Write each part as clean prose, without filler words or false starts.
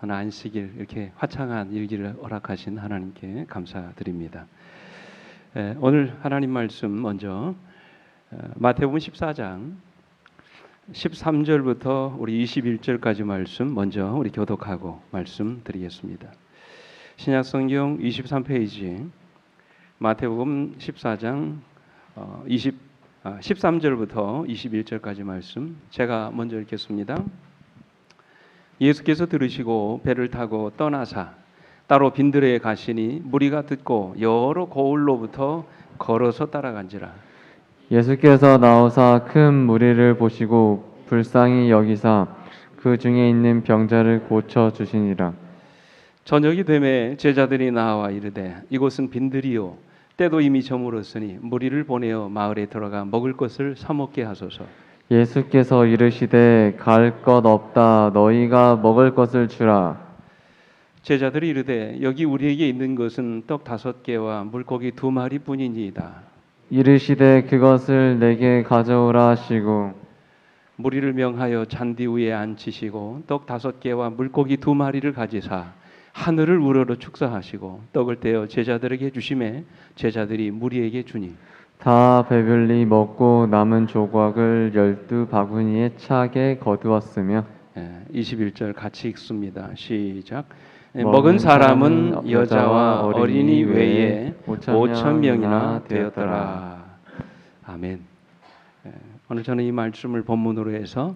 안식일 이렇게 화창한 일기를 허락하신 하나님께 감사드립니다. 오늘 하나님 말씀 먼저 마태복음 14장 13절부터 우리 21절까지 말씀 먼저 우리 교독하고 말씀드리겠습니다. 신약성경 23페이지 마태복음 14장 13절부터 21절까지 말씀 제가 먼저 읽겠습니다. 예수께서 들으시고 배를 타고 떠나사 따로 빈들에 가시니 무리가 듣고 여러 고을로부터 걸어서 따라간지라. 예수께서 나오사 큰 무리를 보시고 불쌍히 여기사 그 중에 있는 병자를 고쳐 주시니라. 저녁이 되매 제자들이 나와 이르되 이곳은 빈들이요 때도 이미 저물었으니 무리를 보내어 마을에 들어가 먹을 것을 사 먹게 하소서. 예수께서 이르시되 갈 것 없다 너희가 먹을 것을 주라. 제자들이 이르되 여기 우리에게 있는 것은 떡 5개와 물고기 2마리뿐이니이다. 이르시되 그것을 내게 가져오라 하시고 무리를 명하여 잔디 위에 앉히시고 떡 5개와 물고기 2마리를 가지사 하늘을 우러러 축사하시고 떡을 떼어 제자들에게 주시매 제자들이 무리에게 주니 다 배불리 먹고 남은 조각을 12바구니에 차게 거두었으며 21절 같이 읽습니다. 시작. 먹은 사람은 여자와 어린이 외에 5,000명이나 되었더라. 아멘. 오늘 저는 이 말씀을 본문으로 해서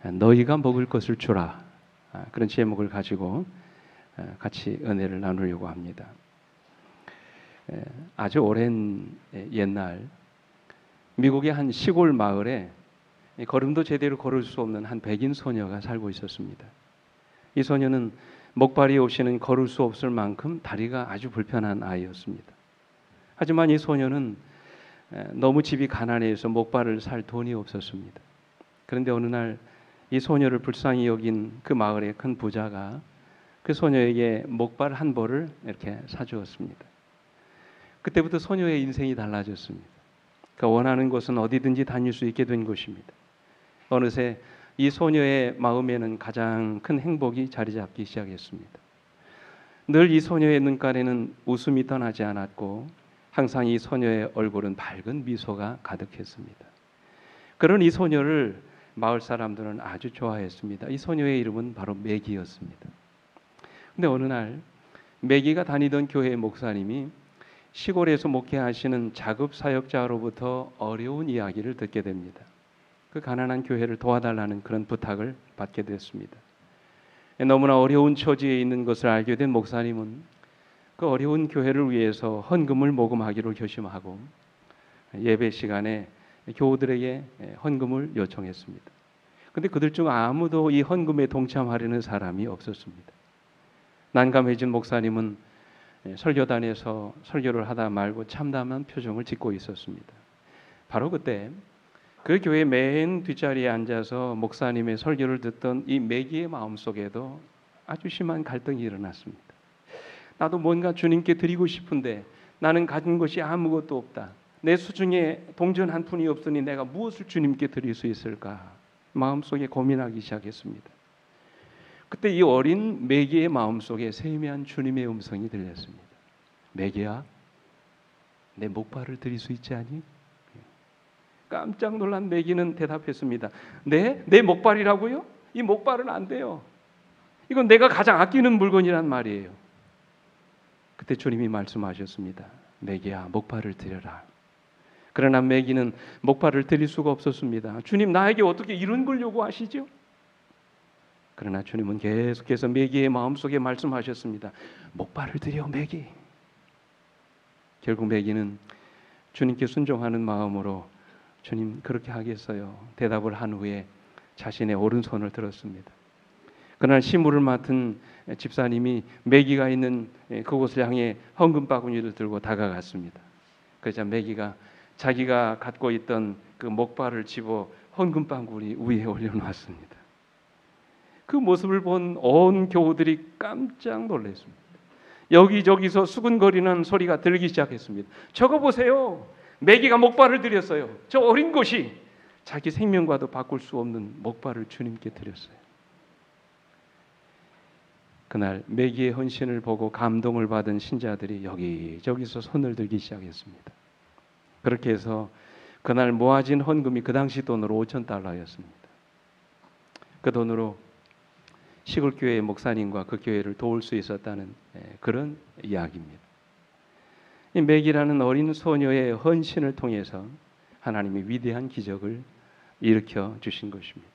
너희가 먹을 것을 주라 그런 제목을 가지고 같이 은혜를 나누려고 합니다. 아주 오랜 옛날 미국의 한 시골 마을에 걸음도 제대로 걸을 수 없는 한 백인 소녀가 살고 있었습니다. 이 소녀는 목발이 없이는 걸을 수 없을 만큼 다리가 아주 불편한 아이였습니다. 하지만 이 소녀는 너무 집이 가난해서 목발을 살 돈이 없었습니다. 그런데 어느 날 이 소녀를 불쌍히 여긴 그 마을의 큰 부자가 그 소녀에게 목발 한 벌을 이렇게 사주었습니다. 그때부터 소녀의 인생이 달라졌습니다. 그가 원하는 곳은 어디든지 다닐 수 있게 된 것입니다. 어느새 이 소녀의 마음에는 가장 큰 행복이 자리 잡기 시작했습니다. 늘 이 소녀의 눈가에는 웃음이 떠나지 않았고 항상 이 소녀의 얼굴은 밝은 미소가 가득했습니다. 그런 이 소녀를 마을 사람들은 아주 좋아했습니다. 이 소녀의 이름은 바로 매기였습니다. 근데 어느 날 매기가 다니던 교회 목사님이 시골에서 목회하시는 자급 사역자로부터 어려운 이야기를 듣게 됩니다. 그 가난한 교회를 도와달라는 그런 부탁을 받게 됐습니다. 너무나 어려운 처지에 있는 것을 알게 된 목사님은 그 어려운 교회를 위해서 헌금을 모금하기로 결심하고 예배 시간에 교우들에게 헌금을 요청했습니다. 그런데 그들 중 아무도 이 헌금에 동참하려는 사람이 없었습니다. 난감해진 목사님은 설교단에서 설교를 하다 말고 참담한 표정을 짓고 있었습니다. 바로 그때 그 교회 맨 뒷자리에 앉아서 목사님의 설교를 듣던 이 매기의 마음속에도 아주 심한 갈등이 일어났습니다. 나도 뭔가 주님께 드리고 싶은데 나는 가진 것이 아무것도 없다. 내 수중에 동전 한 푼이 없으니 내가 무엇을 주님께 드릴 수 있을까? 마음속에 고민하기 시작했습니다. 그때 이 어린 매기의 마음속에 세미한 주님의 음성이 들렸습니다. 매기야, 내 목발을 드릴 수 있지 않니? 깜짝 놀란 매기는 대답했습니다. 네? 내 목발이라고요? 이 목발은 안 돼요. 이건 내가 가장 아끼는 물건이란 말이에요. 그때 주님이 말씀하셨습니다. 매기야, 목발을 드려라. 그러나 매기는 목발을 드릴 수가 없었습니다. 주님, 나에게 어떻게 이런 걸 요구하시죠? 그러나 주님은 계속해서 매기의 마음속에 말씀하셨습니다. 목발을 드려, 매기. 결국 매기는 주님께 순종하는 마음으로 주님 그렇게 하겠어요. 대답을 한 후에 자신의 오른손을 들었습니다. 그날 시무를 맡은 집사님이 매기가 있는 그곳을 향해 헌금 바구니를 들고 다가갔습니다. 그러자 매기가 자기가 갖고 있던 그 목발을 집어 헌금 바구니 위에 올려놓았습니다. 그 모습을 본 온 교우들이 깜짝 놀랐습니다. 여기저기서 수근거리는 소리가 들리기 시작했습니다. 저거 보세요. 매기가 목발을 드렸어요. 저 어린 것이 자기 생명과도 바꿀 수 없는 목발을 주님께 드렸어요. 그날 매기의 헌신을 보고 감동을 받은 신자들이 여기저기서 손을 들기 시작했습니다. 그렇게 해서 그날 모아진 헌금이 그 당시 돈으로 $5,000였습니다. 그 돈으로 시골 교회의 목사님과 그 교회를 도울 수 있었다는 그런 이야기입니다. 이 맥이라는 어린 소녀의 헌신을 통해서 하나님이 위대한 기적을 일으켜 주신 것입니다.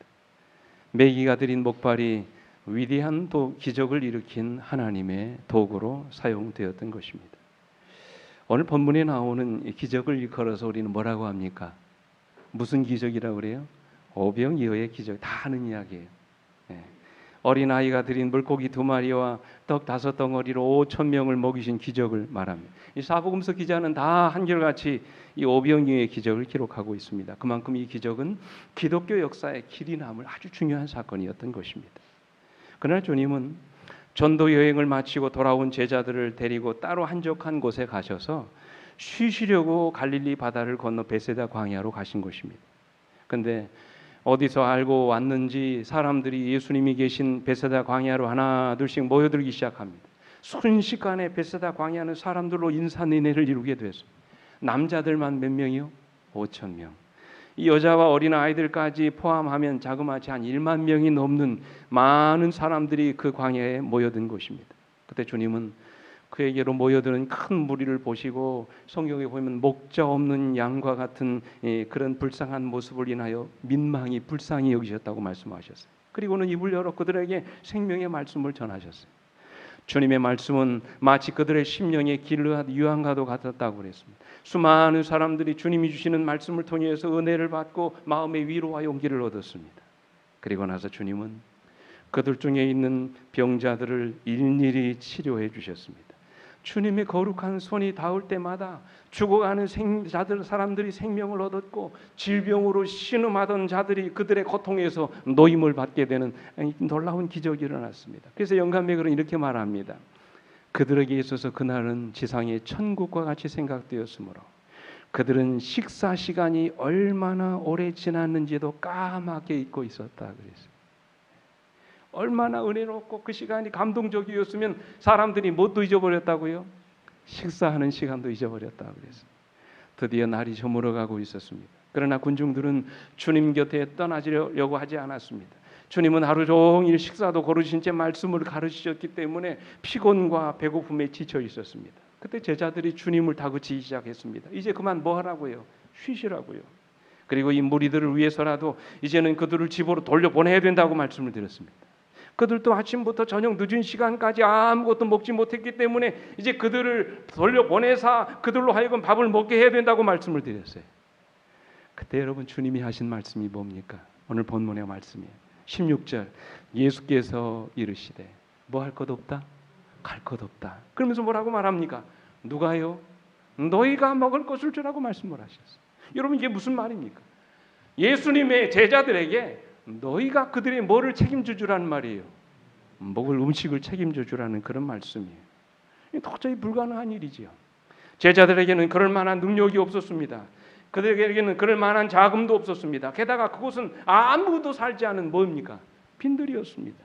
맥이가 드린 목발이 위대한 기적을 일으킨 하나님의 도구로 사용되었던 것입니다. 오늘 본문에 나오는 이 기적을 일컬어서 우리는 뭐라고 합니까? 무슨 기적이라고 그래요? 오병이어의 기적. 다 아는 이야기예요. 어린아이가 드린 물고기 2마리와 떡 5덩어리로 5,000명을 먹이신 기적을 말합니다. 이 사복음서 기자는 다 한결같이 이 오병이어의 기적을 기록하고 있습니다. 그만큼 이 기적은 기독교 역사의 길이 남을 아주 중요한 사건이었던 것입니다. 그러나 주님은 전도 여행을 마치고 돌아온 제자들을 데리고 따로 한적한 곳에 가셔서 쉬시려고 갈릴리 바다를 건너 베세다 광야로 가신 것입니다. 그런데 어디서 알고 왔는지 사람들이 예수님이 계신 베세다 광야로 하나 둘씩 모여들기 시작합니다. 순식간에 베세다 광야는 사람들로 인산인해를 이루게 됐습니다. 남자들만 몇 명이요? 5,000명. 이 여자와 어린 아이들까지 포함하면 자그마치 한 1만 명이 넘는 많은 사람들이 그 광야에 모여든 것입니다. 그때 주님은 그에게로 모여드는 큰 무리를 보시고 성경에 보면 목자 없는 양과 같은 그런 불쌍한 모습을 인하여 민망히 불쌍히 여기셨다고 말씀하셨어요. 그리고는 입을 열어 그들에게 생명의 말씀을 전하셨어요. 주님의 말씀은 마치 그들의 심령의 길르앗 유황과도 같았다고 그랬습니다. 수많은 사람들이 주님이 주시는 말씀을 통해서 은혜를 받고 마음의 위로와 용기를 얻었습니다. 그리고 나서 주님은 그들 중에 있는 병자들을 일일이 치료해 주셨습니다. 주님의 거룩한 손이 닿을 때마다 죽어가는 사람들이 생명을 얻었고 질병으로 신음하던 자들이 그들의 고통에서 노임을 받게 되는 놀라운 기적이 일어났습니다. 그래서 영감백은 이렇게 말합니다. 그들에게 있어서 그날은 지상의 천국과 같이 생각되었으므로 그들은 식사 시간이 얼마나 오래 지났는지도 까맣게 잊고 있었다 그랬어요. 얼마나 은혜롭고 그 시간이 감동적이었으면 사람들이 뭣도 잊어버렸다고요? 식사하는 시간도 잊어버렸다고 그랬어요. 드디어 날이 저물어가고 있었습니다. 그러나 군중들은 주님 곁에 떠나지려고 하지 않았습니다. 주님은 하루 종일 식사도 거르신 채 말씀을 가르치셨기 때문에 피곤과 배고픔에 지쳐 있었습니다. 그때 제자들이 주님을 다그치기 시작했습니다. 이제 그만 뭐 하라고요? 쉬시라고요. 그리고 이 무리들을 위해서라도 이제는 그들을 집으로 돌려보내야 된다고 말씀을 드렸습니다. 그들도 아침부터 저녁 늦은 시간까지 아무것도 먹지 못했기 때문에 이제 그들을 돌려보내사 그들로 하여금 밥을 먹게 해야 된다고 말씀을 드렸어요. 그때 여러분 주님이 하신 말씀이 뭡니까? 오늘 본문의 말씀이에요. 16절 예수께서 이르시되 뭐 할 것 없다? 갈 것 없다. 그러면서 뭐라고 말합니까? 누가요? 너희가 먹을 것을 주라고 말씀을 하셨어요. 여러분 이게 무슨 말입니까? 예수님의 제자들에게 너희가 그들의 뭐를 책임져 주라는 말이에요. 먹을 음식을 책임져 주라는 그런 말씀이에요. 도저히 불가능한 일이지요. 제자들에게는 그럴 만한 능력이 없었습니다. 그들에게는 그럴 만한 자금도 없었습니다. 게다가 그곳은 아무도 살지 않은 뭡니까? 빈들이었습니다.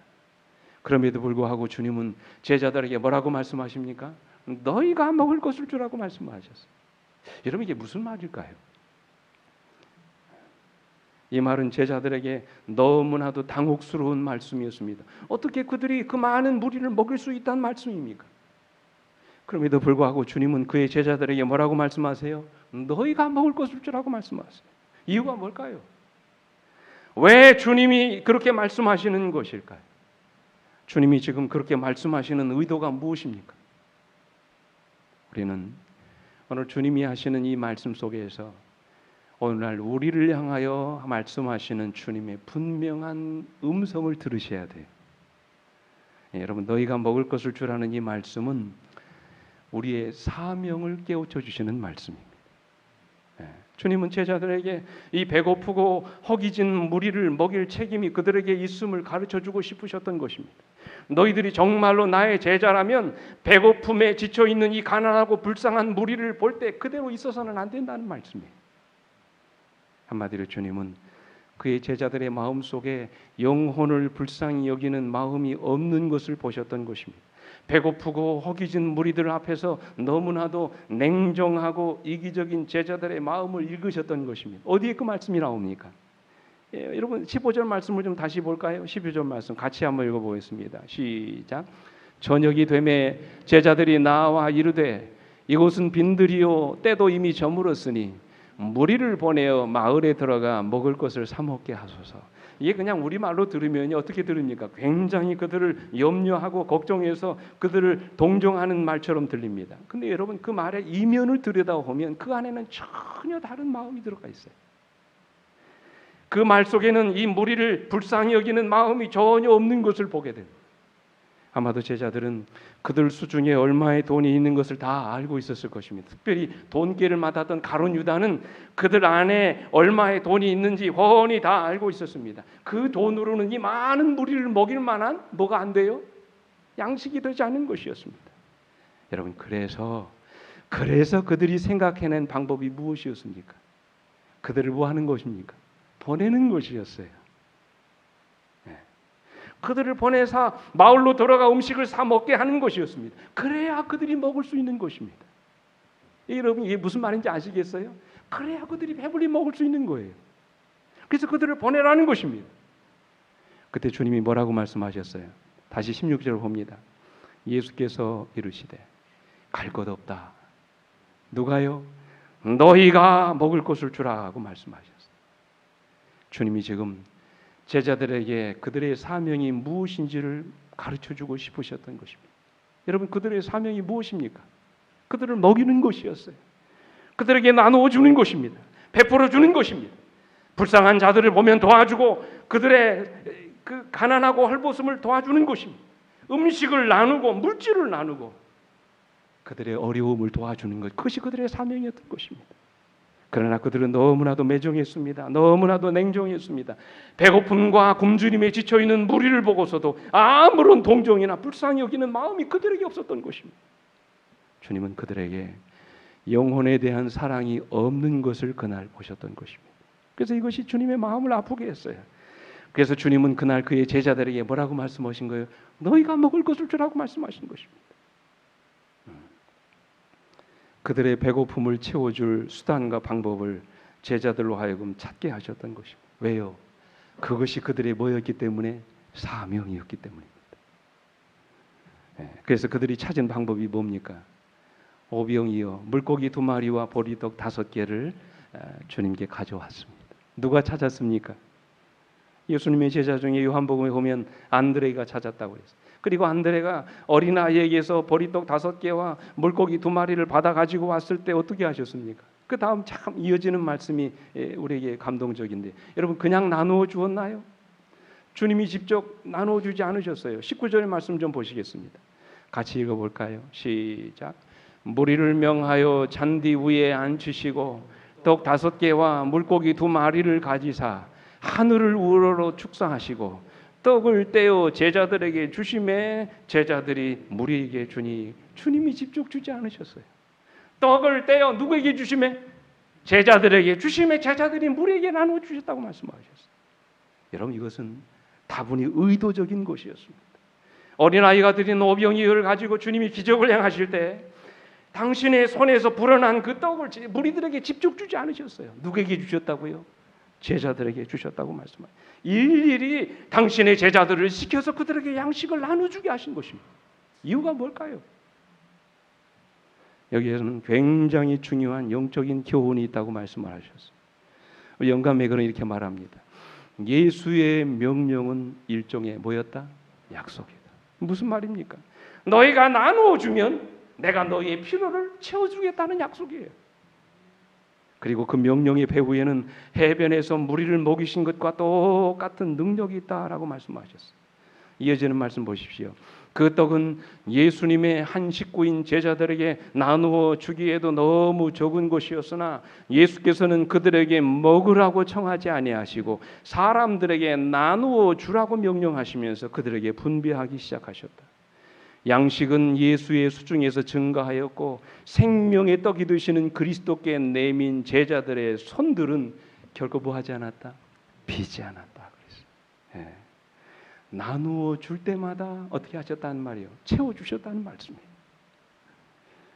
그럼에도 불구하고 주님은 제자들에게 뭐라고 말씀하십니까? 너희가 먹을 것을 주라고 말씀하셨어요. 여러분 이게 무슨 말일까요? 이 말은 제자들에게 너무나도 당혹스러운 말씀이었습니다. 어떻게 그들이 그 많은 무리를 먹일 수 있다는 말씀입니까? 그럼에도 불구하고 주님은 그의 제자들에게 뭐라고 말씀하세요? 너희가 먹을 것을 주라고 말씀하세요. 이유가 뭘까요? 왜 주님이 그렇게 말씀하시는 것일까요? 주님이 지금 그렇게 말씀하시는 의도가 무엇입니까? 우리는 오늘 주님이 하시는 이 말씀 속에서 오늘날 우리를 향하여 말씀하시는 주님의 분명한 음성을 들으셔야 돼요. 여러분 너희가 먹을 것을 주라는 이 말씀은 우리의 사명을 깨우쳐 주시는 말씀입니다. 주님은 제자들에게 이 배고프고 허기진 무리를 먹일 책임이 그들에게 있음을 가르쳐주고 싶으셨던 것입니다. 너희들이 정말로 나의 제자라면 배고픔에 지쳐있는 이 가난하고 불쌍한 무리를 볼 때 그대로 있어서는 안 된다는 말씀이에요. 한마디로 주님은 그의 제자들의 마음 속에 영혼을 불쌍히 여기는 마음이 없는 것을 보셨던 것입니다. 배고프고 허기진 무리들 앞에서 너무나도 냉정하고 이기적인 제자들의 마음을 읽으셨던 것입니다. 어디에 그 말씀이 나옵니까? 여러분 15절 말씀을 좀 다시 볼까요? 12절 말씀 같이 한번 읽어보겠습니다. 시작. 저녁이 되매 제자들이 나와 이르되 이곳은 빈들이요 때도 이미 저물었으니 무리를 보내어 마을에 들어가 먹을 것을 사 먹게 하소서. 이게 그냥 우리말로 들으면 어떻게 들립니까? 굉장히 그들을 염려하고 걱정해서 그들을 동정하는 말처럼 들립니다. 근데 여러분 그 말의 이면을 들여다보면 그 안에는 전혀 다른 마음이 들어가 있어요. 그 말 속에는 이 무리를 불쌍히 여기는 마음이 전혀 없는 것을 보게 됩니다. 아마도 제자들은 그들 수중에 얼마의 돈이 있는 것을 다 알고 있었을 것입니다. 특별히 돈계를 맡았던 가룟 유다는 그들 안에 얼마의 돈이 있는지 훤히 다 알고 있었습니다. 그 돈으로는 이 많은 무리를 먹일 만한 뭐가 안 돼요? 양식이 되지 않은 것이었습니다. 여러분 그래서 그들이 생각해낸 방법이 무엇이었습니까? 그들을 뭐 하는 것입니까? 보내는 것이었어요. 그들을 보내서 마을로 들어가 음식을 사 먹게 하는 것이었습니다. 그래야 그들이 먹을 수 있는 것입니다. 여러분 이게 무슨 말인지 아시겠어요? 그래야 그들이 배불리 먹을 수 있는 거예요. 그래서 그들을 보내라는 것입니다. 그때 주님이 뭐라고 말씀하셨어요? 다시 16절 봅니다. 예수께서 이르시되 갈 것 없다. 누가요? 너희가 먹을 것을 주라고 말씀하셨어요. 주님이 지금 제자들에게 그들의 사명이 무엇인지를 가르쳐주고 싶으셨던 것입니다. 여러분 그들의 사명이 무엇입니까? 그들을 먹이는 것이었어요. 그들에게 나누어 주는 것입니다. 베풀어 주는 것입니다. 불쌍한 자들을 보면 도와주고 그들의 그 가난하고 헐벗음을 도와주는 것입니다. 음식을 나누고 물질을 나누고 그들의 어려움을 도와주는 것, 그것이 그들의 사명이었던 것입니다. 그러나 그들은 너무나도 매정했습니다. 너무나도 냉정했습니다. 배고픔과 굶주림에 지쳐있는 무리를 보고서도 아무런 동정이나 불쌍히 여기는 마음이 그들에게 없었던 것입니다. 주님은 그들에게 영혼에 대한 사랑이 없는 것을 그날 보셨던 것입니다. 그래서 이것이 주님의 마음을 아프게 했어요. 그래서 주님은 그날 그의 제자들에게 뭐라고 말씀하신 거예요? 너희가 먹을 것을 주라고 말씀하신 것입니다. 그들의 배고픔을 채워줄 수단과 방법을 제자들로 하여금 찾게 하셨던 것입니다. 왜요? 그것이 그들의 뭐였기 때문에? 사명이었기 때문입니다. 그래서 그들이 찾은 방법이 뭡니까? 오병이어 물고기 2마리와 보리떡 5개를 주님께 가져왔습니다. 누가 찾았습니까? 예수님의 제자 중에 요한복음에 보면 안드레가 찾았다고 했어요. 그리고 안드레가 어린아이에게서 보리떡 5개와 물고기 2마리를 받아 가지고 왔을 때 어떻게 하셨습니까? 그 다음 참 이어지는 말씀이 우리에게 감동적인데, 여러분 그냥 나누어 주었나요? 주님이 직접 나누어 주지 않으셨어요. 19절의 말씀 좀 보시겠습니다. 같이 읽어볼까요? 시작. 무리를 명하여 잔디 위에 앉히시고 떡 5개와 물고기 2마리를 가지사 하늘을 우러러 축사하시고 떡을 떼어 제자들에게 주심에 제자들이 무리에게 주니, 주님이 직접 주지 않으셨어요. 떡을 떼어 누구에게 주심에? 제자들에게 주심에 제자들이 무리에게 나누어 주셨다고 말씀하셨어요. 여러분 이것은 다분히 의도적인 것이었습니다. 어린아이가 드린 오병이어를 가지고 주님이 기적을 행하실 때 당신의 손에서 불어난 그 떡을 무리들에게 직접 주지 않으셨어요. 누구에게 주셨다고요? 제자들에게 주셨다고 말씀하셨어요. 일일이 당신의 제자들을 시켜서 그들에게 양식을 나눠주게 하신 것입니다. 이유가 뭘까요? 여기에서는 굉장히 중요한 영적인 교훈이 있다고 말씀을 하셨어요. 영감의글은 이렇게 말합니다. 예수의 명령은 일종의 뭐였다? 약속이다. 무슨 말입니까? 너희가 나누어 주면 내가 너희의 필요를 채워주겠다는 약속이에요. 그리고 그 명령의 배후에는 해변에서 무리를 먹이신 것과 똑같은 능력이 있다라고 말씀하셨어요. 이어지는 말씀 보십시오. 그 떡은 예수님의 한 식구인 제자들에게 나누어 주기에도 너무 적은 것이었으나 예수께서는 그들에게 먹으라고 청하지 아니하시고 사람들에게 나누어 주라고 명령하시면서 그들에게 분배하기 시작하셨다. 양식은 예수의 수중에서 증가하였고 생명의 떡이 되시는 그리스도께 내민 제자들의 손들은 결코 뭐하지 않았다? 비지 않았다 그랬어요. 예. 나누어 줄 때마다 어떻게 하셨다는 말이요? 채워 주셨다는 말씀이에요.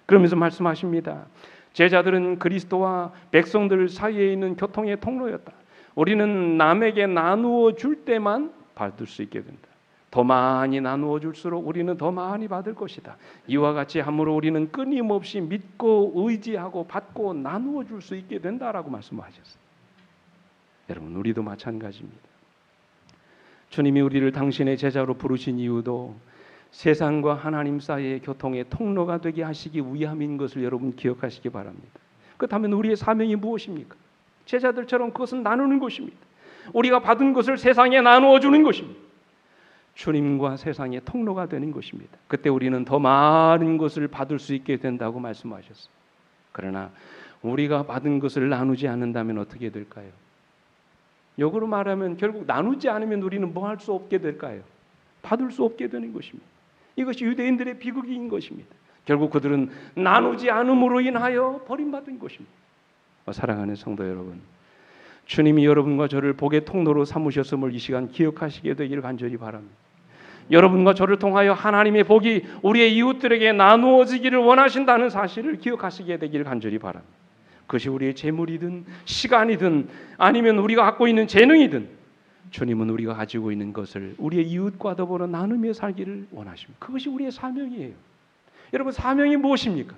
그러면서 말씀하십니다. 제자들은 그리스도와 백성들 사이에 있는 교통의 통로였다. 우리는 남에게 나누어 줄 때만 받을 수 있게 된다. 더 많이 나누어 줄수록 우리는 더 많이 받을 것이다. 이와 같이 함으로 우리는 끊임없이 믿고 의지하고 받고 나누어 줄 수 있게 된다라고 말씀하셨어요. 여러분, 우리도 마찬가지입니다. 주님이 우리를 당신의 제자로 부르신 이유도 세상과 하나님 사이의 교통의 통로가 되게 하시기 위함인 것을 여러분 기억하시기 바랍니다. 그렇다면 우리의 사명이 무엇입니까? 제자들처럼 그것은 나누는 것입니다. 우리가 받은 것을 세상에 나누어 주는 것입니다. 주님과 세상의 통로가 되는 것입니다. 그때 우리는 더 많은 것을 받을 수 있게 된다고 말씀하셨어요. 그러나 우리가 받은 것을 나누지 않는다면 어떻게 될까요? 역으로 말하면 결국 나누지 않으면 우리는 뭐 할 수 없게 될까요? 받을 수 없게 되는 것입니다. 이것이 유대인들의 비극인 것입니다. 결국 그들은 나누지 않음으로 인하여 버림받은 것입니다. 사랑하는 성도 여러분, 주님이 여러분과 저를 복의 통로로 삼으셨음을 이 시간 기억하시게 되기를 간절히 바랍니다. 여러분과 저를 통하여 하나님의 복이 우리의 이웃들에게 나누어지기를 원하신다는 사실을 기억하시게 되기를 간절히 바랍니다. 그것이 우리의 재물이든 시간이든 아니면 우리가 갖고 있는 재능이든 주님은 우리가 가지고 있는 것을 우리의 이웃과 더불어 나누며 살기를 원하십니다. 그것이 우리의 사명이에요. 여러분, 사명이 무엇입니까?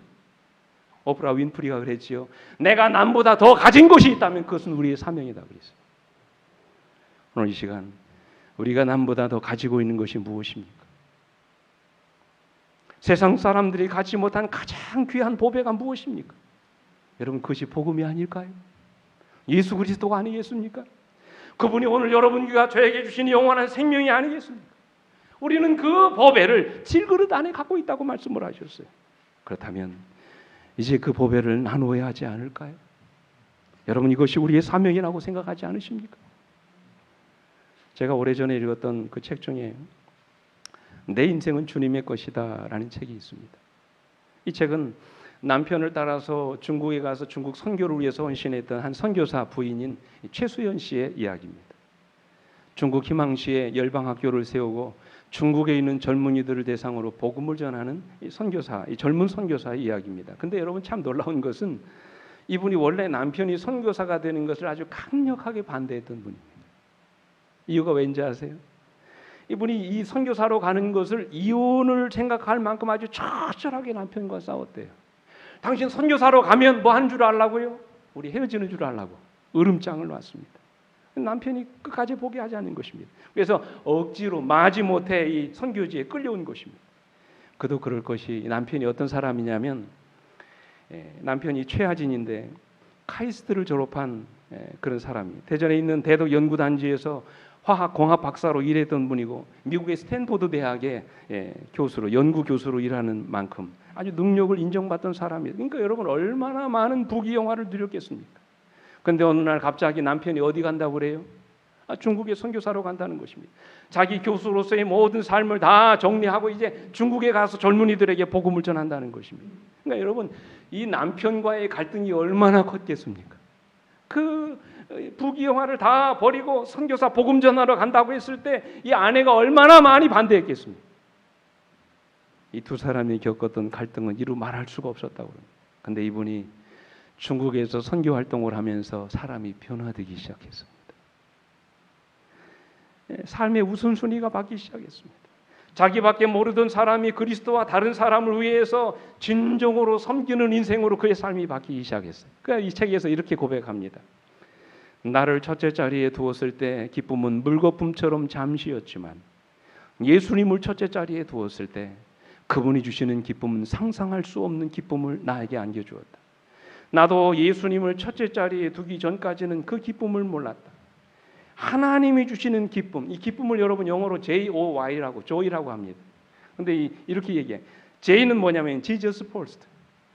오프라 윈프리가 그랬지요. 내가 남보다 더 가진 것이 있다면 그것은 우리의 사명이다 그랬어요. 오늘 이 시간 우리가 남보다 더 가지고 있는 것이 무엇입니까? 세상 사람들이 갖지 못한 가장 귀한 보배가 무엇입니까? 여러분, 그것이 복음이 아닐까요? 예수 그리스도가 아니겠습니까? 그분이 오늘 여러분과 저에게 주신 영원한 생명이 아니겠습니까? 우리는 그 보배를 질그릇 안에 갖고 있다고 말씀을 하셨어요. 그렇다면 이제 그 보배를 나누어야 하지 않을까요? 여러분, 이것이 우리의 사명이라고 생각하지 않으십니까? 제가 오래전에 읽었던 그 책 중에 내 인생은 주님의 것이다 라는 책이 있습니다. 이 책은 남편을 따라서 중국에 가서 중국 선교를 위해서 헌신했던 한 선교사 부인인 최수연 씨의 이야기입니다. 중국 희망시에 열방학교를 세우고 중국에 있는 젊은이들을 대상으로 복음을 전하는 이 젊은 선교사의 이야기입니다. 근데 여러분, 참 놀라운 것은 이분이 원래 남편이 선교사가 되는 것을 아주 강력하게 반대했던 분입니다. 이유가 왠지 아세요? 이분이 이 선교사로 가는 것을 이혼을 생각할 만큼 아주 처절하게 남편과 싸웠대요. 당신 선교사로 가면 뭐 한 줄 알라고요? 우리 헤어지는 줄 알라고 으름장을 놨습니다. 남편이 끝까지 보게 하지 않는 것입니다. 그래서 억지로 마지못해 이 선교지에 끌려온 것입니다. 그도 그럴 것이, 남편이 어떤 사람이냐면 남편이 최하진인데 카이스트를 졸업한 그런 사람이에요. 대전에 있는 대덕 연구단지에서 화학공학 박사로 일했던 분이고 미국의 스탠포드 대학의 교수로, 연구 교수로 일하는 만큼 아주 능력을 인정받던 사람이에요. 그러니까 여러분, 얼마나 많은 부귀영화를 누렸겠습니까? 그런데 어느 날 갑자기 남편이 어디 간다고 그래요? 중국에 선교사로 간다는 것입니다. 자기 교수로서의 모든 삶을 다 정리하고 이제 중국에 가서 젊은이들에게 복음을 전한다는 것입니다. 그러니까 여러분, 이 남편과의 갈등이 얼마나 컸겠습니까? 그 부귀영화를 다 버리고 선교사 복음 전하러 간다고 했을 때 이 아내가 얼마나 많이 반대했겠습니까? 이 두 사람이 겪었던 갈등은 이루 말할 수가 없었다고 합니다. 그런데 이분이 중국에서 선교 활동을 하면서 사람이 변화되기 시작했습니다. 삶의 우선순위가 바뀌기 시작했습니다. 자기밖에 모르던 사람이 그리스도와 다른 사람을 위해서 진정으로 섬기는 인생으로 그의 삶이 바뀌기 시작했어요. 그러니까 이 책에서 이렇게 고백합니다. 나를 첫째 자리에 두었을 때 기쁨은 물거품처럼 잠시였지만 예수님을 첫째 자리에 두었을 때 그분이 주시는 기쁨은 상상할 수 없는 기쁨을 나에게 안겨주었다. 나도 예수님을 첫째 자리에 두기 전까지는 그 기쁨을 몰랐다. 하나님이 주시는 기쁨, 이 기쁨을 여러분 영어로 Joy라고 합니다. 그런데 이렇게 얘기해. J는 뭐냐면 Jesus first.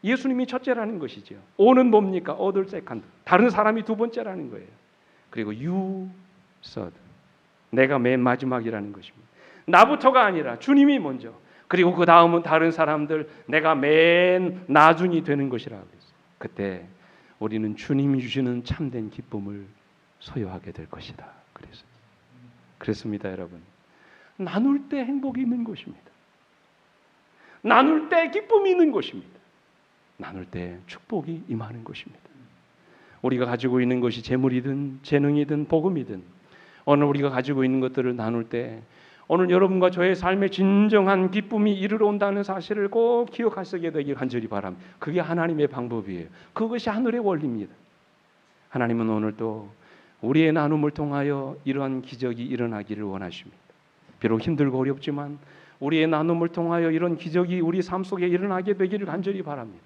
예수님이 첫째라는 것이죠. O는 뭡니까? Other second. 다른 사람이 두 번째라는 거예요. 그리고 You third. 내가 맨 마지막이라는 것입니다. 나부터가 아니라 주님이 먼저. 그리고 그 다음은 다른 사람들, 내가 맨 나중이 되는 것이라고 했어요. 그때 우리는 주님이 주시는 참된 기쁨을 소유하게 될 것이다. 그랬습니다, 여러분. 나눌 때 행복이 있는 것입니다. 나눌 때 기쁨이 있는 것입니다. 나눌 때 축복이 임하는 것입니다. 우리가 가지고 있는 것이 재물이든 재능이든 복음이든 오늘 우리가 가지고 있는 것들을 나눌 때 오늘 여러분과 저의 삶에 진정한 기쁨이 이르러 온다는 사실을 꼭 기억하시게 되길 간절히 바랍니다. 그게 하나님의 방법이에요. 그것이 하늘의 원리입니다. 하나님은 오늘 또 우리의 나눔을 통하여 이러한 기적이 일어나기를 원하십니다. 비록 힘들고 어렵지만 우리의 나눔을 통하여 이런 기적이 우리 삶 속에 일어나게 되기를 간절히 바랍니다.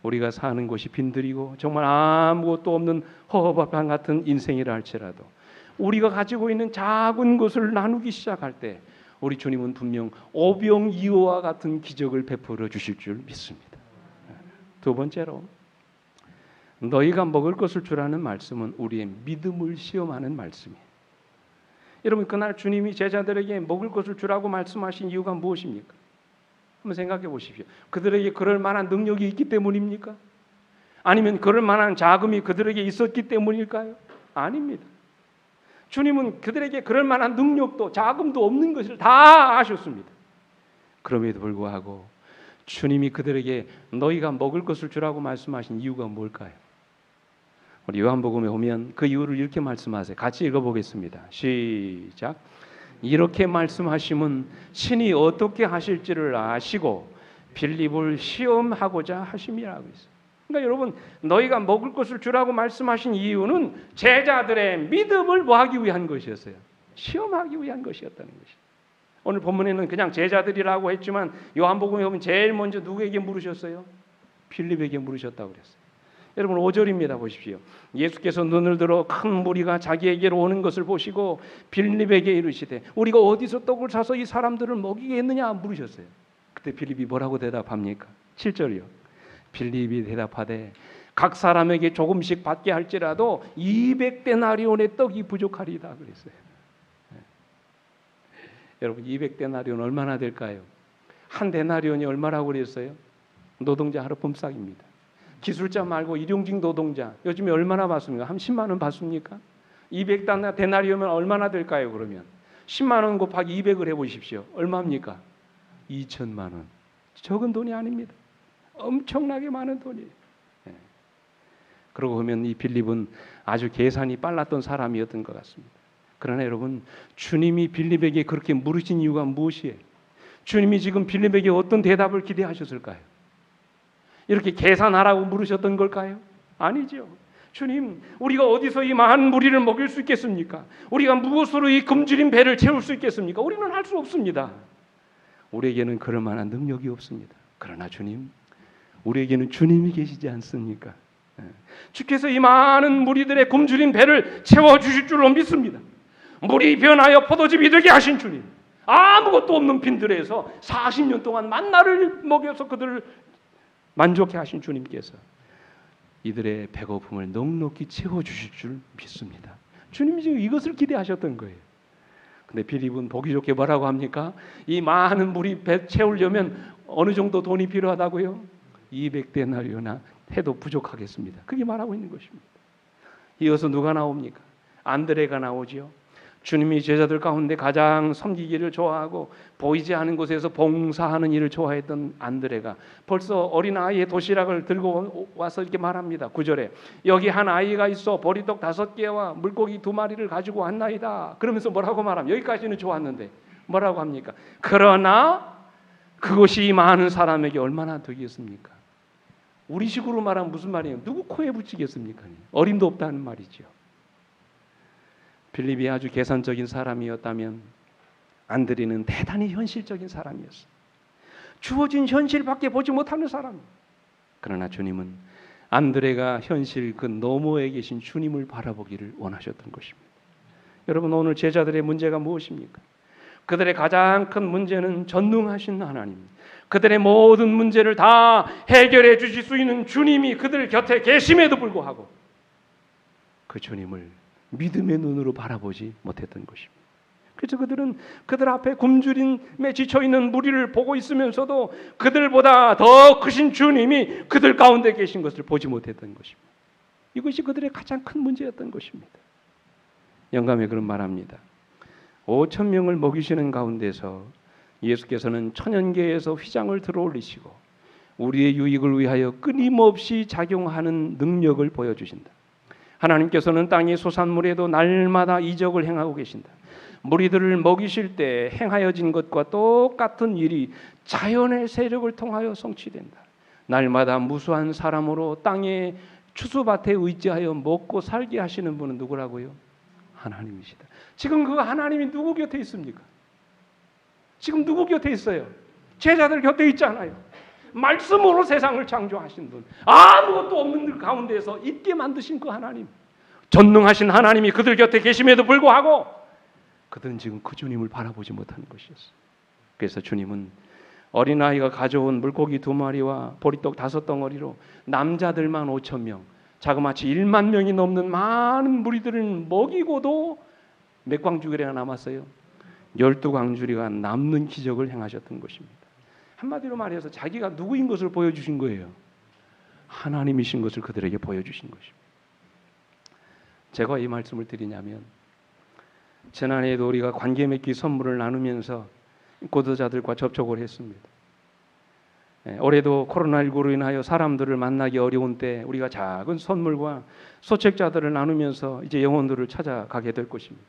우리가 사는 곳이 빈들이고 정말 아무것도 없는 허허벌판 같은 인생이라 할지라도 우리가 가지고 있는 작은 것을 나누기 시작할 때 우리 주님은 분명 오병이어와 같은 기적을 베풀어 주실 줄 믿습니다. 두 번째로 너희가 먹을 것을 주라는 말씀은 우리의 믿음을 시험하는 말씀이에요. 여러분 그날 주님이 제자들에게 먹을 것을 주라고 말씀하신 이유가 무엇입니까? 한번 생각해 보십시오. 그들에게 그럴 만한 능력이 있기 때문입니까? 아니면 그럴 만한 자금이 그들에게 있었기 때문일까요? 아닙니다. 주님은 그들에게 그럴 만한 능력도 자금도 없는 것을 다 아셨습니다. 그럼에도 불구하고 주님이 그들에게 너희가 먹을 것을 주라고 말씀하신 이유가 뭘까요? 우리 요한복음에 오면 그 이유를 이렇게 말씀하세요. 같이 읽어보겠습니다. 시작. 이렇게 말씀하심은 신이 어떻게 하실지를 아시고 빌립을 시험하고자 하심이라고 했어요. 그러니까 여러분 너희가 먹을 것을 주라고 말씀하신 이유는 제자들의 믿음을 뭐하기 위한 것이었어요. 시험하기 위한 것이었다는 것이죠. 오늘 본문에는 그냥 제자들이라고 했지만 요한복음에 보면 제일 먼저 누구에게 물으셨어요? 빌립에게 물으셨다고 그랬어요. 여러분 5절입니다. 보십시오. 예수께서 눈을 들어 큰 무리가 자기에게로 오는 것을 보시고 빌립에게 이르시되 우리가 어디서 떡을 사서 이 사람들을 먹이겠느냐 물으셨어요. 그때 빌립이 뭐라고 대답합니까? 7절이요. 빌립이 대답하되 각 사람에게 조금씩 받게 할지라도 200데나리온의 떡이 부족하리다 그랬어요. 여러분 200데나리온 얼마나 될까요? 한 데나리온이 얼마라고 그랬어요? 노동자 하루 품삯입니다. 기술자 말고 일용직 노동자 요즘에 얼마나 받습니까? 한 10만 원 받습니까? 200데나리온이면 얼마나 될까요? 그러면 10만 원 곱하기 200을 해보십시오. 얼마입니까? 2천만 원. 적은 돈이 아닙니다. 엄청나게 많은 돈이에요. 그러고 보면 이 빌립은 아주 계산이 빨랐던 사람이었던 것 같습니다. 그러나 여러분 주님이 빌립에게 그렇게 물으신 이유가 무엇이에요? 주님이 지금 빌립에게 어떤 대답을 기대하셨을까요? 이렇게 계산하라고 물으셨던 걸까요? 아니죠. 주님, 우리가 어디서 이 많은 무리를 먹일 수 있겠습니까? 우리가 무엇으로 이 굶주린 배를 채울 수 있겠습니까? 우리는 할 수 없습니다. 우리에게는 그럴 만한 능력이 없습니다. 그러나 주님, 우리에게는 주님이 계시지 않습니까? 주께서 이 많은 무리들의 굶주린 배를 채워주실 줄로 믿습니다. 물이 변하여 포도즙이 되게 하신 주님, 아무것도 없는 빈들에서 40년 동안 만나를 먹여서 그들을 만족해 하신 주님께서 이들의 배고픔을 넉넉히 채워주실 줄 믿습니다. 주님이 지금 이것을 기대하셨던 거예요. 근데 빌립은 보기 좋게 뭐라고 합니까? 이 많은 물이 배 채우려면 어느 정도 돈이 필요하다고요? 200데나리오나 해도 부족하겠습니다. 그게 말하고 있는 것입니다. 이어서 누가 나옵니까? 안드레가 나오지요. 주님이 제자들 가운데 가장 섬기기를 좋아하고 보이지 않은 곳에서 봉사하는 일을 좋아했던 안드레가 벌써 어린아이의 도시락을 들고 와서 이렇게 말합니다. 9절에 여기 한 아이가 있어 보리떡 5개와 물고기 2마리를 가지고 왔나이다. 그러면서 뭐라고 말합니까? 여기까지는 좋았는데 뭐라고 합니까? 그러나 그것이 많은 사람에게 얼마나 되겠습니까? 우리 식으로 말하면 무슨 말이에요? 누구 코에 붙이겠습니까? 어림도 없다는 말이죠. 빌립이 아주 계산적인 사람이었다면 안드레는 대단히 현실적인 사람이었어요. 주어진 현실밖에 보지 못하는 사람. 그러나 주님은 안드레가 현실 그 너머에 계신 주님을 바라보기를 원하셨던 것입니다. 여러분 오늘 제자들의 문제가 무엇입니까? 그들의 가장 큰 문제는 전능하신 하나님, 그들의 모든 문제를 다 해결해 주실 수 있는 주님이 그들 곁에 계심에도 불구하고 그 주님을 믿음의 눈으로 바라보지 못했던 것입니다. 그래서 그들은 그들 앞에 굶주림에 지쳐있는 무리를 보고 있으면서도 그들보다 더 크신 주님이 그들 가운데 계신 것을 보지 못했던 것입니다. 이것이 그들의 가장 큰 문제였던 것입니다. 영감에 그런 말합니다. 5천 명을 먹이시는 가운데서 예수께서는 천연계에서 휘장을 들어올리시고 우리의 유익을 위하여 끊임없이 작용하는 능력을 보여주신다. 하나님께서는 땅의 소산물에도 날마다 이적을 행하고 계신다. 무리들을 먹이실 때 행하여진 것과 똑같은 일이 자연의 세력을 통하여 성취된다. 날마다 무수한 사람으로 땅의 추수밭에 의지하여 먹고 살게 하시는 분은 누구라고요? 하나님이시다. 지금 그 하나님이 누구 곁에 있습니까? 지금 누구 곁에 있어요? 제자들 곁에 있잖아요. 말씀으로 세상을 창조하신 분, 아무것도 없는 가운데서 있게 만드신 그 하나님, 전능하신 하나님이 그들 곁에 계심에도 불구하고 그들은 지금 그 주님을 바라보지 못하는 것이었어요. 그래서 주님은 어린아이가 가져온 물고기 2마리와 보리떡 5덩어리로 남자들만 5천 명, 자그마치 1만 명이 넘는 많은 무리들을 먹이고도 몇 광주리가 남았어요? 12광주리가 남는 기적을 행하셨던 것입니다. 한마디로 말해서 자기가 누구인 것을 보여주신 거예요. 하나님이신 것을 그들에게 보여주신 것입니다. 제가 이 말씀을 드리냐면, 지난해에도 우리가 관계 맺기 선물을 나누면서 고도자들과 접촉을 했습니다. 올해도 코로나19로 인하여 사람들을 만나기 어려운 때 우리가 작은 선물과 소책자들을 나누면서 이제 영혼들을 찾아가게 될 것입니다.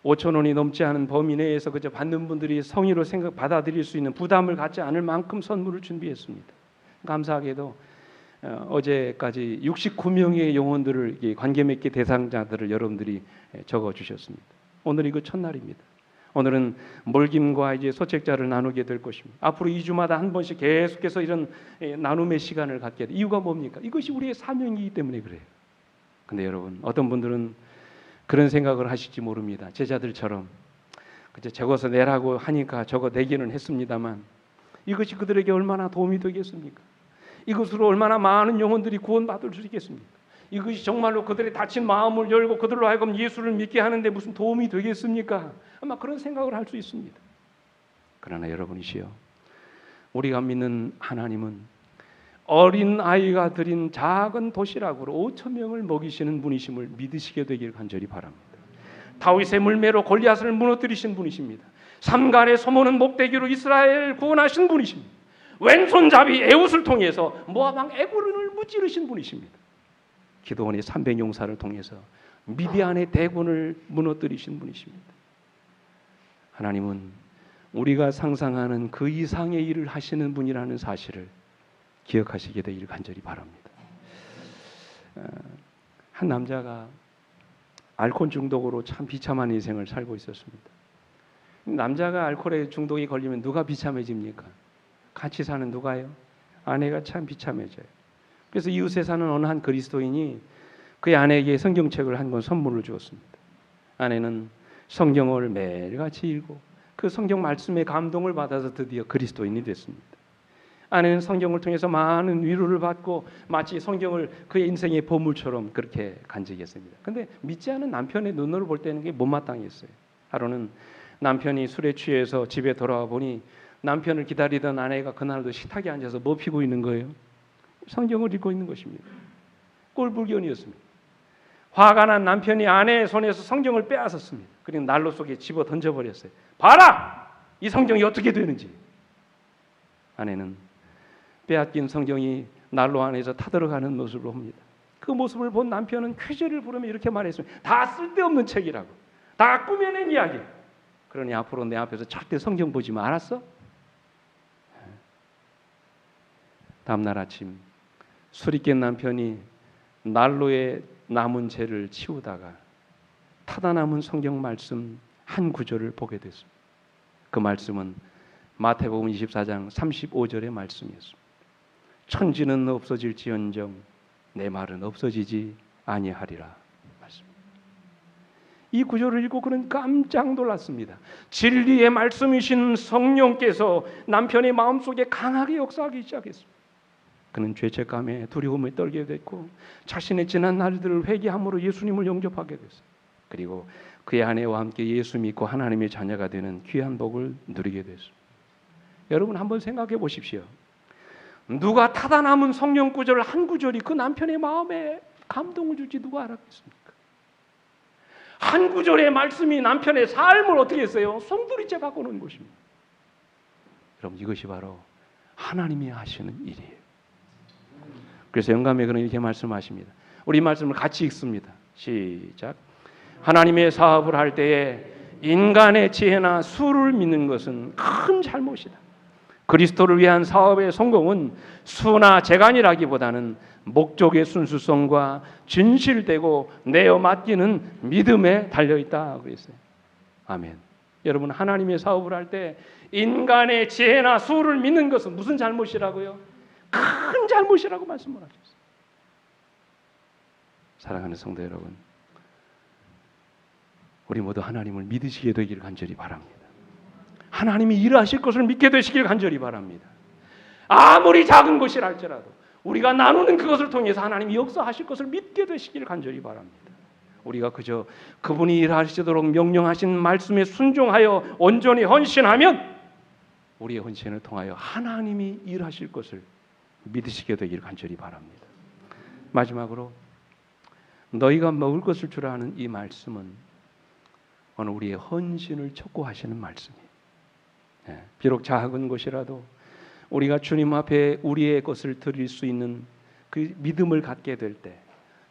5천 원이 넘지 않은 범위 내에서 그저 받는 분들이 성의로 받아들일 수 있는 부담을 갖지 않을 만큼 선물을 준비했습니다. 감사하게도 어제까지 69명의 영혼들을 관계 맺기 대상자들을 여러분들이 적어주셨습니다. 오늘이 그 첫날입니다. 오늘은 몰김과 이제 소책자를 나누게 될 것입니다. 앞으로 2주마다 한 번씩 계속해서 이런 나눔의 시간을 갖게 돼. 이유가 뭡니까? 이것이 우리의 사명이기 때문에 그래요. 근데 여러분, 어떤 분들은 그런 생각을 하실지 모릅니다. 제자들처럼 그저 적어서 내라고 하니까 적어 내기는 했습니다만 이것이 그들에게 얼마나 도움이 되겠습니까? 이것으로 얼마나 많은 영혼들이 구원받을 수 있겠습니까? 이것이 정말로 그들의 닫힌 마음을 열고 그들로 하여금 예수를 믿게 하는데 무슨 도움이 되겠습니까? 아마 그런 생각을 할 수 있습니다. 그러나 여러분이시여, 우리가 믿는 하나님은 어린 아이가 드린 작은 도시락으로 5천 명을 먹이시는 분이심을 믿으시게 되길 간절히 바랍니다. 다윗의 물매로 골리앗을 무너뜨리신 분이십니다. 삼간에 소모는 목대기로 이스라엘을 구원하신 분이십니다. 왼손잡이 에훗을 통해서 모압 왕 에글론을 무찌르신 분이십니다. 기드온의 300용사를 통해서 미디안의 대군을 무너뜨리신 분이십니다. 하나님은 우리가 상상하는 그 이상의 일을 하시는 분이라는 사실을 기억하시게 되기를 간절히 바랍니다. 한 남자가 알코올 중독으로 참 비참한 인생을 살고 있었습니다. 남자가 알코올에 중독이 걸리면 누가 비참해집니까? 같이 사는 누가요? 아내가 참 비참해져요. 그래서 이웃에 사는 어느 한 그리스도인이 그의 아내에게 성경책을 한 권 선물을 주었습니다. 아내는 성경을 매일같이 읽고 그 성경 말씀에 감동을 받아서 드디어 그리스도인이 됐습니다. 아내는 성경을 통해서 많은 위로를 받고 마치 성경을 그의 인생의 보물처럼 그렇게 간직했습니다. 그런데 믿지 않은 남편의 눈으로 볼 때는 그게 못마땅했어요. 하루는 남편이 술에 취해서 집에 돌아와 보니 남편을 기다리던 아내가 그날도 식탁에 앉아서 뭐 피고 있는 거예요? 성경을 읽고 있는 것입니다. 꼴불견이었습니다. 화가 난 남편이 아내의 손에서 성경을 빼앗았습니다. 그리고 난로 속에 집어 던져버렸어요. 봐라! 이 성경이 어떻게 되는지. 아내는 빼앗긴 성경이 난로 안에서 타들어가는 모습을 봅니다. 그 모습을 본 남편은 쾌재를 부르며 이렇게 말했습니다. 다 쓸데없는 책이라고. 다 꾸며낸 이야기. 그러니 앞으로 내 앞에서 절대 성경 보지 마. 알았어? 다음날 아침 술이 깬 남편이 난로에 남은 재를 치우다가 타다 남은 성경 말씀 한 구절을 보게 됐습니다. 그 말씀은 마태복음 24장 35절의 말씀이었습니다. 천지는 없어질지언정 내 말은 없어지지 아니하리라. 말씀입니다. 이 구절을 읽고 그는 깜짝 놀랐습니다. 진리의 말씀이신 성령께서 남편의 마음속에 강하게 역사하기 시작했습니다. 그는 죄책감에 두려움에 떨게 됐고 자신의 지난 날들을 회개함으로 예수님을 영접하게 됐어요. 그리고 그의 아내와 함께 예수 믿고 하나님의 자녀가 되는 귀한 복을 누리게 됐습니다. 여러분 한번 생각해 보십시오. 누가 타다 남은 성령 구절 한 구절이 그 남편의 마음에 감동을 줄지 누가 알았겠습니까? 한 구절의 말씀이 남편의 삶을 어떻게 했어요? 송두리째 바꾸는 것입니다. 여러분, 이것이 바로 하나님이 하시는 일이에요. 그래서 영감의 글은 이렇게 말씀하십니다. 우리 이 말씀을 같이 읽습니다. 시작. 하나님의 사업을 할 때에 인간의 지혜나 수를 믿는 것은 큰 잘못이다. 그리스도를 위한 사업의 성공은 수나 재간이라기보다는 목적의 순수성과 진실되고 내어 맡기는 믿음에 달려있다 그랬어요. 아멘. 여러분, 하나님의 사업을 할 때 인간의 지혜나 수를 믿는 것은 무슨 잘못이라고요? 큰 잘못이라고 말씀을 하셨어요. 사랑하는 성도 여러분, 우리 모두 하나님을 믿으시게 되기를 간절히 바랍니다. 하나님이 일하실 것을 믿게 되시길 간절히 바랍니다. 아무리 작은 것이라 할지라도 우리가 나누는 그것을 통해서 하나님이 역사하실 것을 믿게 되시길 간절히 바랍니다. 우리가 그저 그분이 일하시도록 명령하신 말씀에 순종하여 온전히 헌신하면 우리의 헌신을 통하여 하나님이 일하실 것을 믿으시게 되기를 간절히 바랍니다. 마지막으로 너희가 먹을 것을 주라 하는 이 말씀은 오늘 우리의 헌신을 촉구하시는 말씀이에요. 비록 작은 것이라도 우리가 주님 앞에 우리의 것을 드릴 수 있는 그 믿음을 갖게 될 때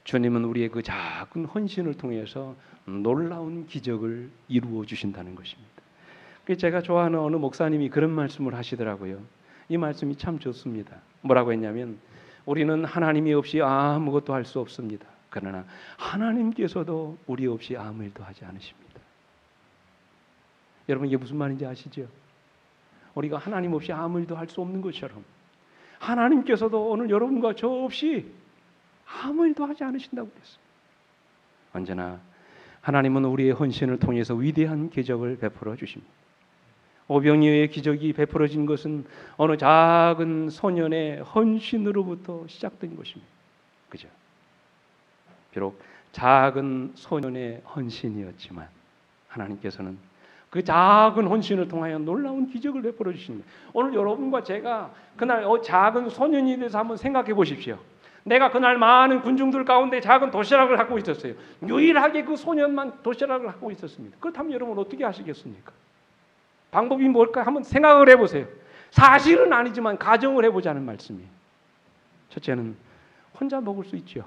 주님은 우리의 그 작은 헌신을 통해서 놀라운 기적을 이루어 주신다는 것입니다. 제가 좋아하는 어느 목사님이 그런 말씀을 하시더라고요. 이 말씀이 참 좋습니다. 뭐라고 했냐면 우리는 하나님이 없이 아무것도 할 수 없습니다. 그러나 하나님께서도 우리 없이 아무 일도 하지 않으십니다. 여러분, 이게 무슨 말인지 아시죠? 우리가 하나님 없이 아무 일도 할 수 없는 것처럼 하나님께서도 오늘 여러분과 저 없이 아무 일도 하지 않으신다고 그랬어요. 언제나 하나님은 우리의 헌신을 통해서 위대한 기적을 베풀어 주십니다. 오병이어의 기적이 베풀어진 것은 어느 작은 소년의 헌신으로부터 시작된 것입니다. 그죠? 비록 작은 소년의 헌신이었지만 하나님께서는 그 작은 헌신을 통하여 놀라운 기적을 베풀어 주십니다. 오늘 여러분과 제가 그날 작은 소년이 대해서 한번 생각해 보십시오. 내가 그날 많은 군중들 가운데 작은 도시락을 갖고 있었어요. 유일하게 그 소년만 도시락을 갖고 있었습니다. 그렇다면 여러분 어떻게 하시겠습니까? 방법이 뭘까? 한번 생각을 해보세요. 사실은 아니지만 가정을 해보자는 말씀이에요. 첫째는 혼자 먹을 수 있죠.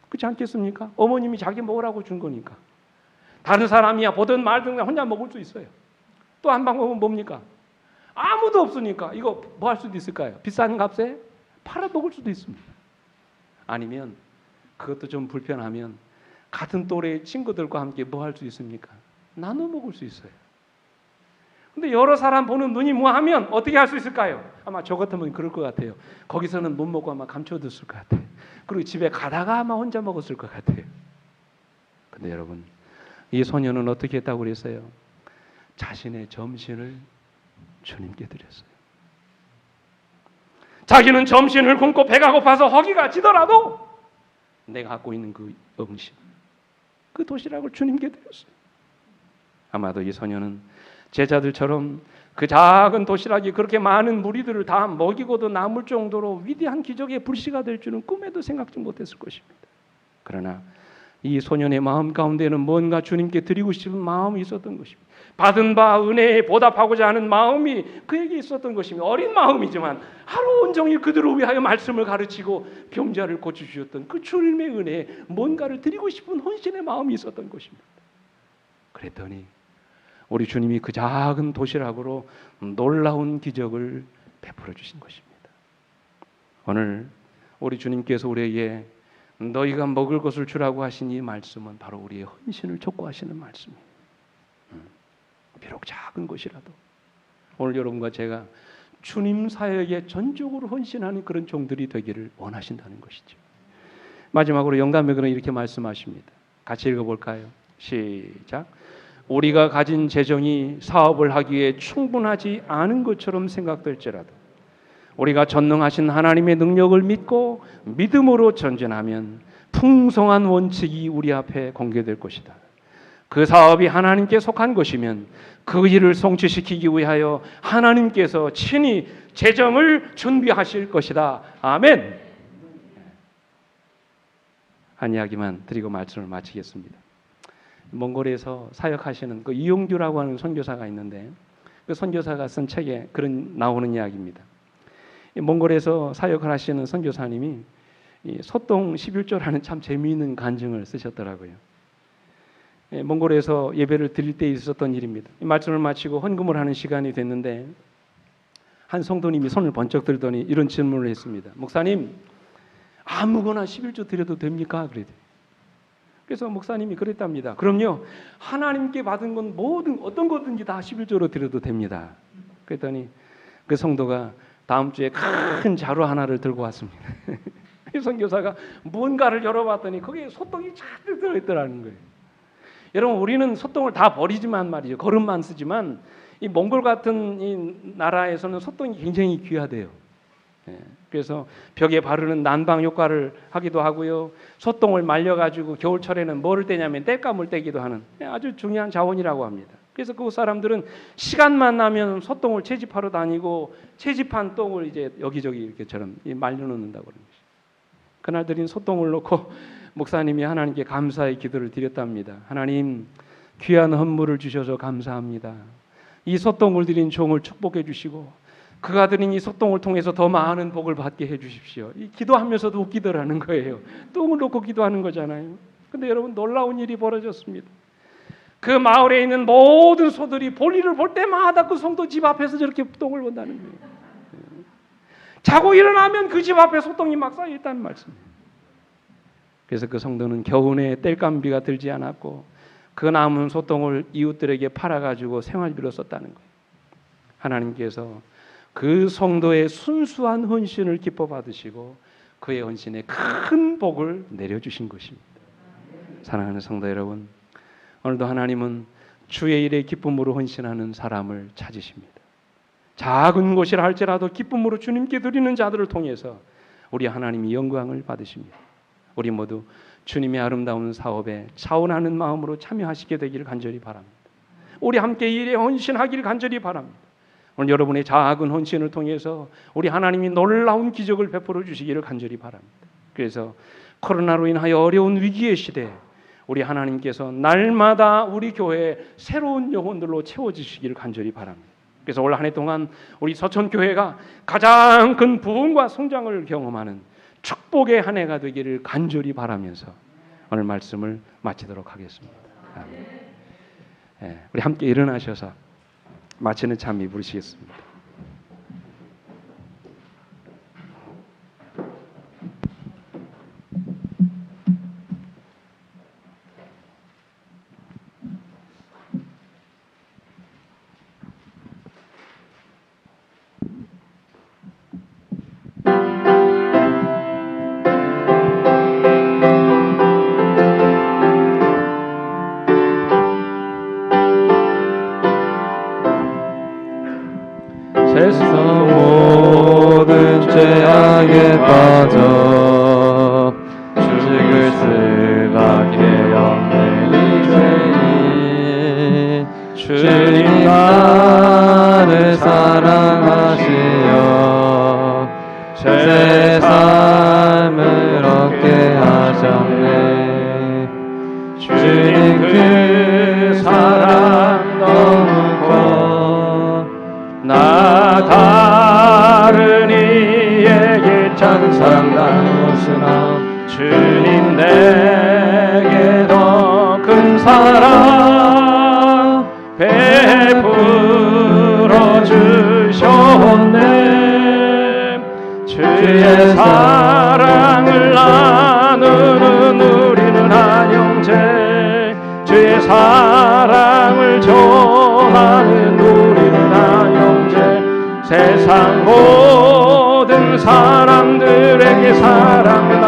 그렇지 않겠습니까? 어머님이 자기 먹으라고 준 거니까. 다른 사람이야 보든 말든 혼자 먹을 수 있어요. 또 한 방법은 뭡니까? 아무도 없으니까 이거 뭐 할 수도 있을까요? 비싼 값에 팔아 먹을 수도 있습니다. 아니면 그것도 좀 불편하면 같은 또래의 친구들과 함께 뭐 할 수 있습니까? 나눠 먹을 수 있어요. 근데 여러 사람 보는 눈이 뭐하면 어떻게 할 수 있을까요? 아마 저 같으면 그럴 것 같아요. 거기서는 못 먹고 아마 감춰뒀을 것 같아요. 그리고 집에 가다가 아마 혼자 먹었을 것 같아요. 근데 여러분, 이 소년은 어떻게 했다고 그랬어요? 자신의 점심을 주님께 드렸어요. 자기는 점심을 굶고 배가 고파서 허기가 지더라도 내가 갖고 있는 그 음식, 그 도시락을 주님께 드렸어요. 아마도 이 소년은 제자들처럼 그 작은 도시락이 그렇게 많은 무리들을 다 먹이고도 남을 정도로 위대한 기적의 불씨가 될 줄은 꿈에도 생각지 못했을 것입니다. 그러나 이 소년의 마음 가운데는 뭔가 주님께 드리고 싶은 마음이 있었던 것입니다. 받은 바 은혜에 보답하고자 하는 마음이 그에게 있었던 것입니다. 어린 마음이지만 하루 온종일 그들을 위하여 말씀을 가르치고 병자를 고쳐주셨던 그 주님의 은혜에 뭔가를 드리고 싶은 헌신의 마음이 있었던 것입니다. 그랬더니 우리 주님이 그 작은 도시락으로 놀라운 기적을 베풀어 주신 것입니다. 오늘 우리 주님께서 우리에게 너희가 먹을 것을 주라고 하신 이 말씀은 바로 우리의 헌신을 촉구하시는 말씀이에요. 비록 작은 것이라도 오늘 여러분과 제가 주님 사역에 전적으로 헌신하는 그런 종들이 되기를 원하신다는 것이죠. 마지막으로 영감의 글은 이렇게 말씀하십니다. 같이 읽어볼까요? 시작. 우리가 가진 재정이 사업을 하기에 충분하지 않은 것처럼 생각될지라도 우리가 전능하신 하나님의 능력을 믿고 믿음으로 전진하면 풍성한 원칙이 우리 앞에 공개될 것이다. 그 사업이 하나님께 속한 것이면 그 일을 성취시키기 위하여 하나님께서 친히 재정을 준비하실 것이다. 아멘. 한 이야기만 드리고 말씀을 마치겠습니다. 몽골에서 사역하시는 그 이용규라고 하는 선교사가 있는데, 그 선교사가 쓴 책에 그런 나오는 이야기입니다. 몽골에서 사역을 하시는 선교사님이 이 소똥 11조라는 참 재미있는 간증을 쓰셨더라고요. 몽골에서 예배를 드릴 때 있었던 일입니다. 이 말씀을 마치고 헌금을 하는 시간이 됐는데 한 성도님이 손을 번쩍 들더니 이런 질문을 했습니다. 목사님, 아무거나 11조 드려도 됩니까? 그래서 목사님이 그랬답니다. 그럼요, 하나님께 받은 건 뭐든 어떤 거든지 다 11조로 드려도 됩니다. 그랬더니 그 성도가 다음 주에 큰 자루 하나를 들고 왔습니다. 이 선교사가 뭔가를 열어봤더니 거기에 소똥이 잔뜩 들어있더라는 거예요. 여러분, 우리는 소똥을 다 버리지만 말이죠. 거름만 쓰지만 이 몽골 같은 이 나라에서는 소똥이 굉장히 귀하대요. 그래서 벽에 바르는 난방 효과를 하기도 하고요. 소똥을 말려가지고 겨울철에는 뭐를 떼냐면 땔감을 떼기도 하는 아주 중요한 자원이라고 합니다. 그래서 그 사람들은 시간만 나면 소똥을 채집하러 다니고 채집한 똥을 이제 여기저기 이렇게처럼 말려놓는다고 그러는 것이죠. 그날 드린 소똥을 놓고 목사님이 하나님께 감사의 기도를 드렸답니다. 하나님, 귀한 헌물을 주셔서 감사합니다. 이 소똥을 드린 종을 축복해 주시고 그가 드린 이 소똥을 통해서 더 많은 복을 받게 해 주십시오. 이 기도하면서도 웃기더라는 거예요. 똥을 놓고 기도하는 거잖아요. 근데 여러분, 놀라운 일이 벌어졌습니다. 그 마을에 있는 모든 소들이 볼일을 볼 때마다 그 성도 집 앞에서 저렇게 똥을 본다는 거예요. 자고 일어나면 그 집 앞에 소똥이 막 쌓여 있다는 말씀이에요. 그래서 그 성도는 겨우내 땔감비가 들지 않았고 그 남은 소똥을 이웃들에게 팔아가지고 생활비로 썼다는 거예요. 하나님께서 그 성도의 순수한 헌신을 기뻐 받으시고 그의 헌신에 큰 복을 내려주신 것입니다. 사랑하는 성도 여러분, 오늘도 하나님은 주의 일에 기쁨으로 헌신하는 사람을 찾으십니다. 작은 것이라 할지라도 기쁨으로 주님께 드리는 자들을 통해서 우리 하나님이 영광을 받으십니다. 우리 모두 주님의 아름다운 사업에 차원하는 마음으로 참여하시게 되기를 간절히 바랍니다. 우리 함께 일에 헌신하기를 간절히 바랍니다. 오늘 여러분의 작은 헌신을 통해서 우리 하나님이 놀라운 기적을 베풀어 주시기를 간절히 바랍니다. 그래서 코로나로 인하여 어려운 위기의 시대에 우리 하나님께서 날마다 우리 교회에 새로운 영혼들로 채워주시기를 간절히 바랍니다. 그래서 올 한 해 동안 우리 서천교회가 가장 큰 부흥과 성장을 경험하는 축복의 한 해가 되기를 간절히 바라면서 오늘 말씀을 마치도록 하겠습니다. 아멘. 우리 함께 일어나셔서 마치는 찬미 부르시겠습니다. 세상 모든 죄악에 빠져 주식을 쓰라게 없는 이 죄인 주님 나를 사랑하시어 새 삶을 얻게 하셨네. 주님 그 사랑 너무 커 나 다른 이에게 찬상 나누었으나 주님 내게 더 큰 사랑 베풀어 주셨네. 주의 사랑을 나누는 우리는 한 형제, 주의 사랑을 전하는 우리는 한 형제, 세상 모든 사람들에게 사랑을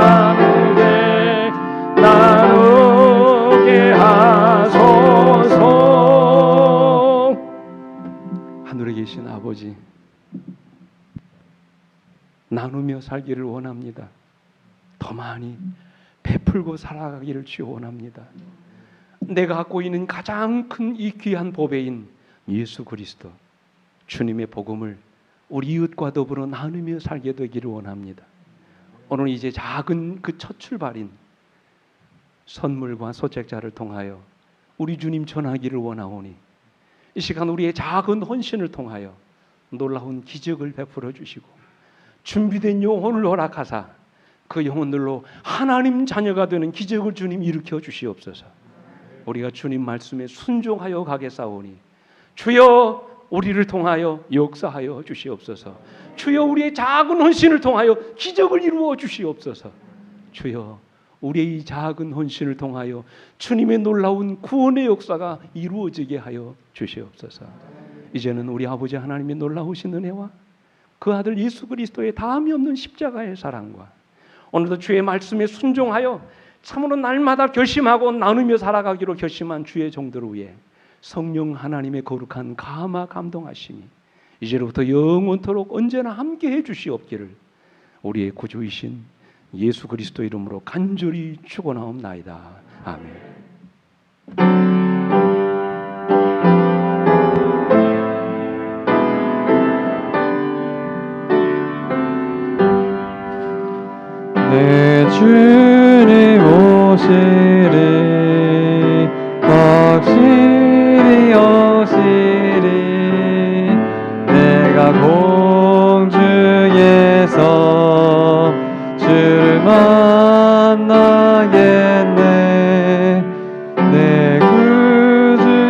나누게 하소서. 하늘에 계신 아버지, 나누며 살기를 원합니다. 더 많이 베풀고 살아가기를 주여 원합니다. 내가 갖고 있는 가장 큰 이 귀한 보배인 예수 그리스도 주님의 복음을 우리 이웃과 더불어 나누며 살게 되기를 원합니다. 오늘 이제 작은 그 첫 출발인 선물과 소책자를 통하여 우리 주님 전하기를 원하오니 이 시간 우리의 작은 헌신을 통하여 놀라운 기적을 베풀어 주시고 준비된 영혼을 허락하사 그 영혼들로 하나님 자녀가 되는 기적을 주님 일으켜 주시옵소서. 우리가 주님 말씀에 순종하여 가겠사오니 주여 우리를 통하여 역사하여 주시옵소서. 주여 우리의 작은 헌신을 통하여 기적을 이루어 주시옵소서. 주여 우리의 이 작은 헌신을 통하여 주님의 놀라운 구원의 역사가 이루어지게 하여 주시옵소서. 이제는 우리 아버지 하나님의 놀라우신 은혜와 그 아들 예수 그리스도의 다함이 없는 십자가의 사랑과 오늘도 주의 말씀에 순종하여 참으로 날마다 결심하고 나누며 살아가기로 결심한 주의 종들 위에 성령 하나님의 거룩한 감화 감동하심이 이제로부터 영원토록 언제나 함께해 주시옵기를 우리의 구주이신 예수 그리스도 이름으로 간절히 축원하옵나이다. 아멘. 내 주님 오시리 확실히 오시리 내가 공중에서 주를 만나게